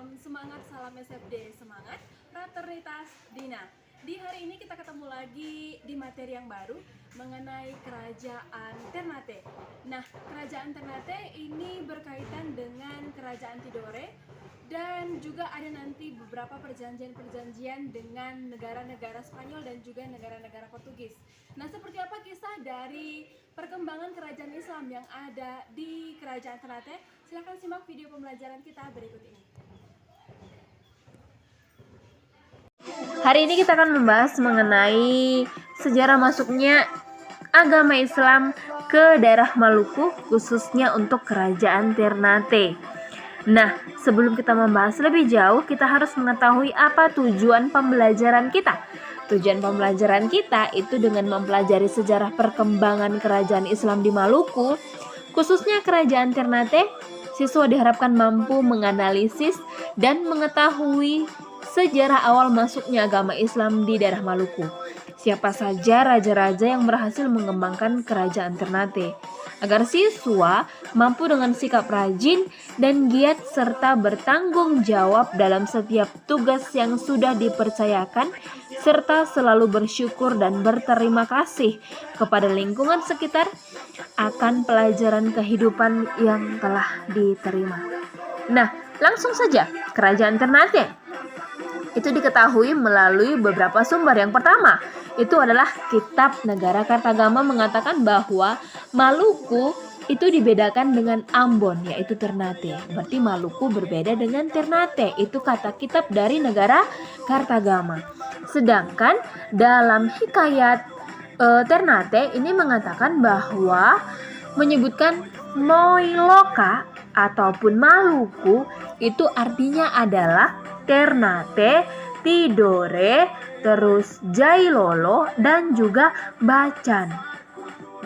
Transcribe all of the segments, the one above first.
Semangat salam SFD, semangat fraternitas Dina. Di hari ini kita ketemu lagi di materi yang baru mengenai Kerajaan Ternate. Nah, Kerajaan Ternate ini berkaitan dengan Kerajaan Tidore dan juga ada nanti beberapa perjanjian-perjanjian dengan negara-negara Spanyol dan juga negara-negara Portugis. Nah, seperti apa kisah dari perkembangan kerajaan Islam yang ada di Kerajaan Ternate? Silahkan simak video pembelajaran kita berikut ini. Hari ini kita akan membahas mengenai sejarah masuknya agama Islam ke daerah Maluku, khususnya untuk Kerajaan Ternate. Nah, sebelum kita membahas lebih jauh, kita harus mengetahui apa tujuan pembelajaran kita. Tujuan pembelajaran kita itu dengan mempelajari sejarah perkembangan kerajaan Islam di Maluku, khususnya Kerajaan Ternate. Siswa diharapkan mampu menganalisis dan mengetahui sejarah awal masuknya agama Islam di daerah Maluku. Siapa saja raja-raja yang berhasil mengembangkan kerajaan Ternate, agar siswa mampu dengan sikap rajin dan giat serta bertanggung jawab dalam setiap tugas yang sudah dipercayakan, serta selalu bersyukur dan berterima kasih kepada lingkungan sekitar akan pelajaran kehidupan yang telah diterima. Nah, langsung saja, Kerajaan Ternate itu diketahui melalui beberapa sumber. Yang pertama, itu adalah Kitab Negara Kartagama mengatakan bahwa Maluku itu dibedakan dengan Ambon, yaitu Ternate. Berarti Maluku berbeda dengan Ternate. Itu kata kitab dari Negara Kartagama. Sedangkan dalam hikayat Ternate ini mengatakan bahwa menyebutkan Moiloka ataupun Maluku itu artinya adalah Ternate, Tidore, terus Jailolo, dan juga Bacan.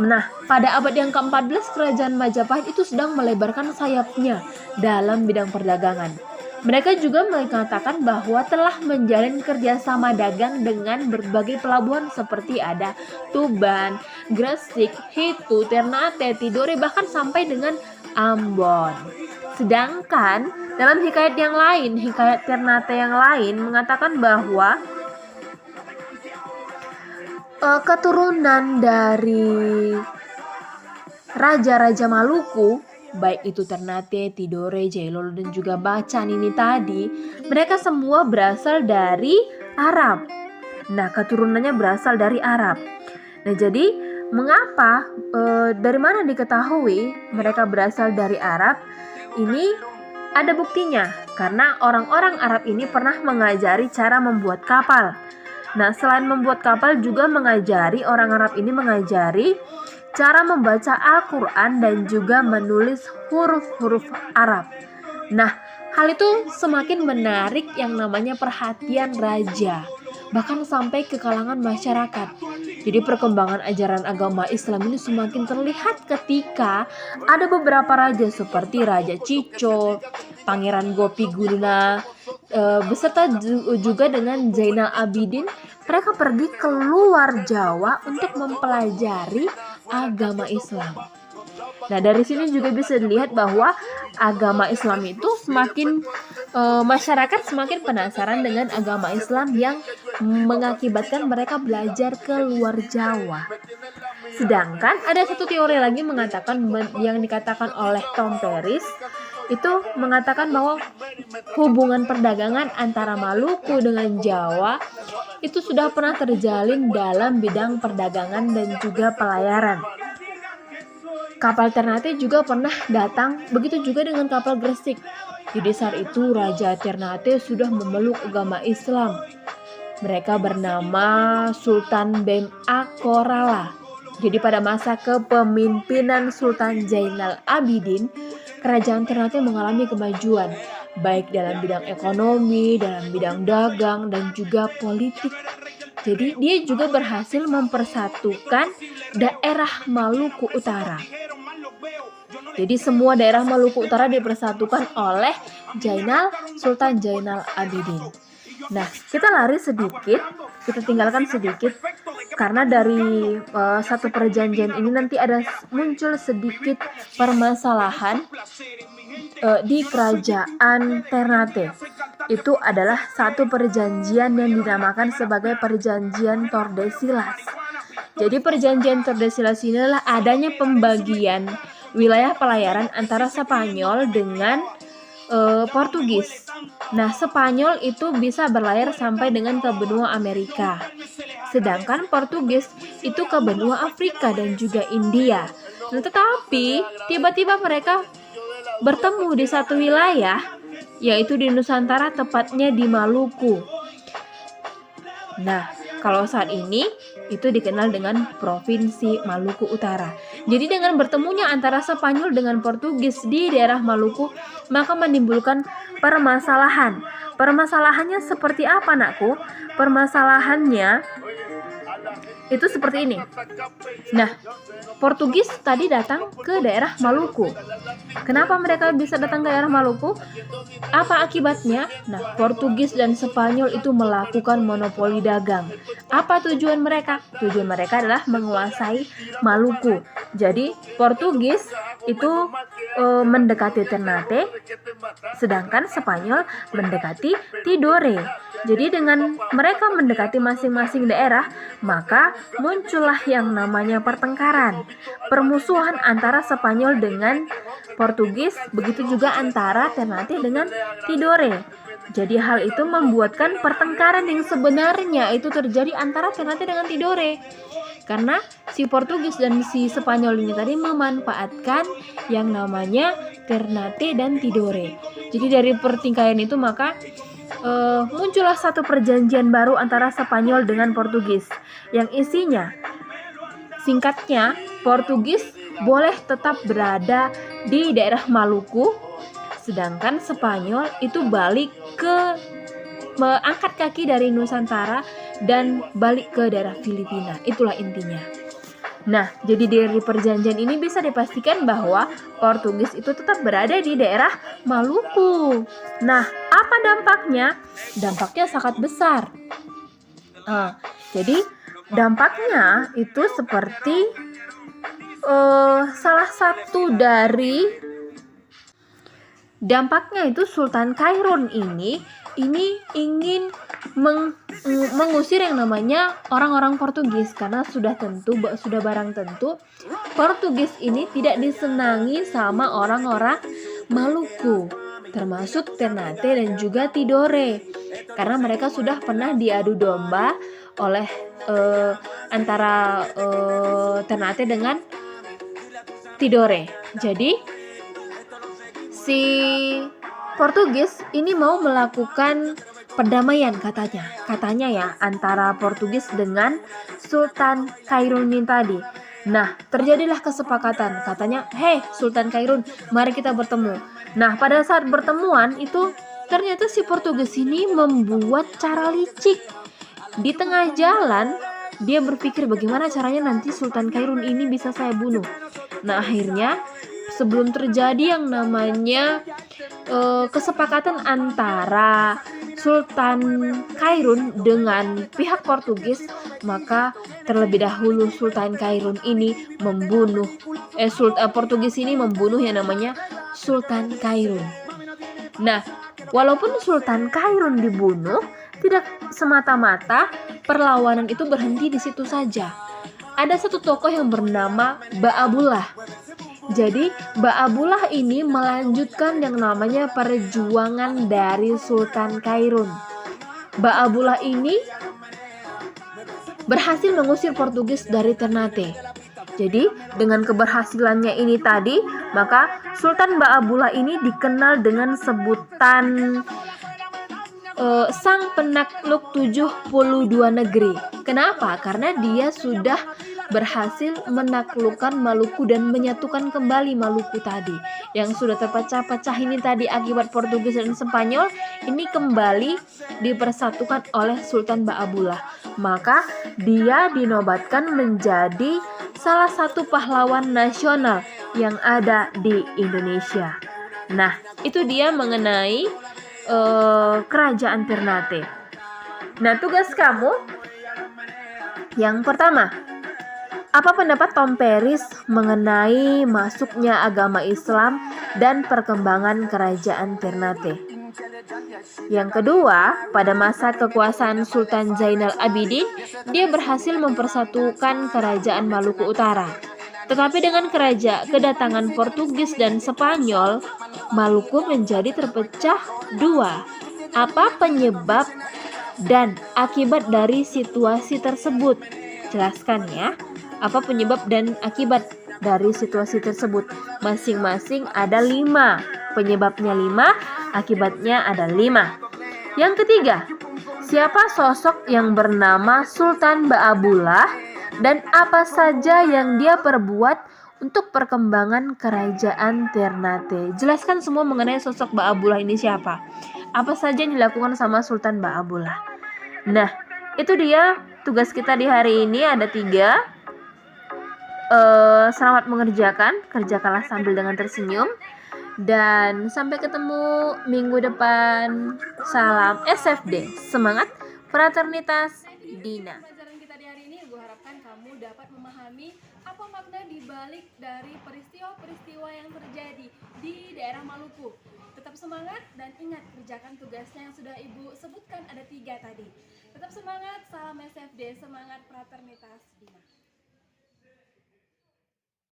Nah, pada abad yang ke-14 Kerajaan Majapahit itu sedang melebarkan sayapnya dalam bidang perdagangan. Mereka juga mengatakan bahwa telah menjalin kerjasama dagang dengan berbagai pelabuhan seperti ada Tuban, Gresik, Hitu, Ternate, Tidore, bahkan sampai dengan Ambon. Sedangkan dalam hikayat yang lain, hikayat Ternate yang lain mengatakan bahwa keturunan dari raja-raja Maluku, baik itu Ternate, Tidore, Jailolo, dan juga Bacan ini tadi, mereka semua berasal dari Arab. Nah, keturunannya berasal dari Arab. Nah, jadi mengapa, dari mana diketahui mereka berasal dari Arab? Ini ada buktinya, karena orang-orang Arab ini pernah mengajari cara membuat kapal. Nah, selain membuat kapal juga orang Arab ini mengajari cara membaca Al-Quran dan juga menulis huruf-huruf Arab. Nah, hal itu semakin menarik yang namanya perhatian raja, bahkan sampai ke kalangan masyarakat. Jadi perkembangan ajaran agama Islam ini semakin terlihat ketika ada beberapa raja seperti Raja Cico, Pangeran Gopi Guna, beserta juga dengan Zainal Abidin. Mereka pergi keluar Jawa untuk mempelajari agama Islam. Nah, dari sini juga bisa dilihat bahwa agama Islam itu masyarakat semakin penasaran dengan agama Islam yang mengakibatkan mereka belajar ke luar Jawa. Sedangkan ada satu teori lagi mengatakan, yang dikatakan oleh Tom Paris, itu mengatakan bahwa hubungan perdagangan antara Maluku dengan Jawa itu sudah pernah terjalin dalam bidang perdagangan dan juga pelayaran. Kapal Ternate juga pernah datang, begitu juga dengan kapal Gresik. Jadi saat itu Raja Ternate sudah memeluk agama Islam. Mereka bernama Sultan Bem Akorala. Jadi pada masa kepemimpinan Sultan Zainal Abidin, Kerajaan Ternate mengalami kemajuan, baik dalam bidang ekonomi, dalam bidang dagang, dan juga politik. Jadi dia juga berhasil mempersatukan daerah Maluku Utara. Jadi semua daerah Maluku Utara dipersatukan oleh Sultan Zainal Abidin. Nah, kita tinggalkan sedikit karena dari satu perjanjian ini nanti ada muncul sedikit permasalahan di kerajaan Ternate. Itu adalah satu perjanjian yang dinamakan sebagai perjanjian Tordesillas. Jadi perjanjian Tordesillas ini adalah adanya pembagian wilayah pelayaran antara Spanyol dengan Portugis. Nah, Spanyol itu bisa berlayar sampai dengan ke benua Amerika. Sedangkan Portugis itu ke benua Afrika dan juga India. Nah, tetapi tiba-tiba mereka bertemu di satu wilayah, yaitu di Nusantara, tepatnya di Maluku. Nah, kalau saat ini itu dikenal dengan Provinsi Maluku Utara. Jadi dengan bertemunya antara Spanyol dengan Portugis di daerah Maluku, maka menimbulkan permasalahan. Permasalahannya seperti apa, Nakku? Permasalahannya itu seperti ini. Nah, Portugis tadi datang ke daerah Maluku. Kenapa mereka bisa datang ke daerah Maluku? Apa akibatnya? Nah, Portugis dan Spanyol itu melakukan monopoli dagang. Apa tujuan mereka? Tujuan mereka adalah menguasai Maluku. Jadi, Portugis itu mendekati Ternate, sedangkan Spanyol mendekati Tidore. Jadi dengan mereka mendekati masing-masing daerah, maka muncullah yang namanya pertengkaran, permusuhan antara Spanyol dengan Portugis, begitu juga antara Ternate dengan Tidore. Jadi hal itu membuatkan pertengkaran yang sebenarnya itu terjadi antara Ternate dengan Tidore. Karena si Portugis dan si Spanyol ini tadi memanfaatkan yang namanya Ternate dan Tidore. Jadi dari pertikaian itu maka muncullah satu perjanjian baru antara Spanyol dengan Portugis yang isinya singkatnya Portugis boleh tetap berada di daerah Maluku, sedangkan Spanyol itu balik ke mengangkat kaki dari Nusantara dan balik ke daerah Filipina. Itulah intinya. Nah, jadi dari perjanjian ini bisa dipastikan bahwa Portugis itu tetap berada di daerah Maluku. Nah, apa dampaknya? Dampaknya sangat besar. Jadi dampaknya itu seperti salah satu dari dampaknya itu Sultan Khairun ini ingin mengusir yang namanya orang-orang Portugis, karena sudah barang tentu Portugis ini tidak disenangi sama orang-orang Maluku, termasuk Ternate dan juga Tidore, karena mereka sudah pernah diadu domba oleh antara Ternate dengan Tidore. Jadi si Portugis ini mau melakukan perdamaian katanya ya antara Portugis dengan Sultan Khairun tadi. Nah, terjadilah kesepakatan, katanya, "Hei Sultan Khairun, mari kita bertemu." Nah, pada saat bertemuan itu ternyata si Portugis ini membuat cara licik. Di tengah jalan dia berpikir bagaimana caranya nanti Sultan Khairun ini bisa saya bunuh. Nah, akhirnya sebelum terjadi yang namanya kesepakatan antara Sultan Khairun dengan pihak Portugis, maka terlebih dahulu Sultan Khairun ini membunuh Portugis ini membunuh yang namanya Sultan Khairun. Nah, walaupun Sultan Khairun dibunuh, tidak semata-mata perlawanan itu berhenti di situ saja. Ada satu tokoh yang bernama Ba'abullah. Jadi Ba'abullah ini melanjutkan yang namanya perjuangan dari Sultan Khairun. Ba'abullah ini berhasil mengusir Portugis dari Ternate. Jadi dengan keberhasilannya ini tadi, maka Sultan Ba'abullah ini dikenal dengan sebutan sang penakluk 72 negeri. Kenapa? Karena dia sudah berhasil menaklukkan Maluku dan menyatukan kembali Maluku tadi yang sudah terpecah-pecah ini tadi akibat Portugis dan Spanyol, ini kembali dipersatukan oleh Sultan Ba'abullah. Maka dia dinobatkan menjadi salah satu pahlawan nasional yang ada di Indonesia. Nah, itu dia mengenai kerajaan Ternate. Nah, tugas kamu Yang pertama, apa pendapat Tom Paris mengenai masuknya agama Islam dan perkembangan kerajaan Ternate? Yang kedua, pada masa kekuasaan Sultan Zainal Abidin, dia berhasil mempersatukan kerajaan Maluku Utara. Tetapi dengan kedatangan Portugis dan Spanyol, Maluku menjadi terpecah dua. Apa penyebab dan akibat dari situasi tersebut? Jelaskan ya. Apa penyebab dan akibat dari situasi tersebut? Masing-masing ada 5. Penyebabnya 5, akibatnya ada 5. Yang ketiga, siapa sosok yang bernama Sultan Baabullah dan apa saja yang dia perbuat untuk perkembangan kerajaan Ternate? Jelaskan semua mengenai sosok Baabullah ini siapa. Apa saja yang dilakukan sama Sultan Baabullah. Nah, itu dia tugas kita di hari ini, ada 3. Selamat mengerjakan, kerjakanlah sambil dengan tersenyum. Dan sampai ketemu minggu depan. Salam SFD, semangat fraternitas Dina. Pelajaran kita di hari ini, gue harapkan kamu dapat memahami apa makna dibalik dari peristiwa-peristiwa yang terjadi di daerah Maluku. Tetap semangat dan ingat kerjakan tugasnya yang sudah Ibu sebutkan, ada 3 tadi. Tetap semangat, salam SFD, semangat fraternitas Dina.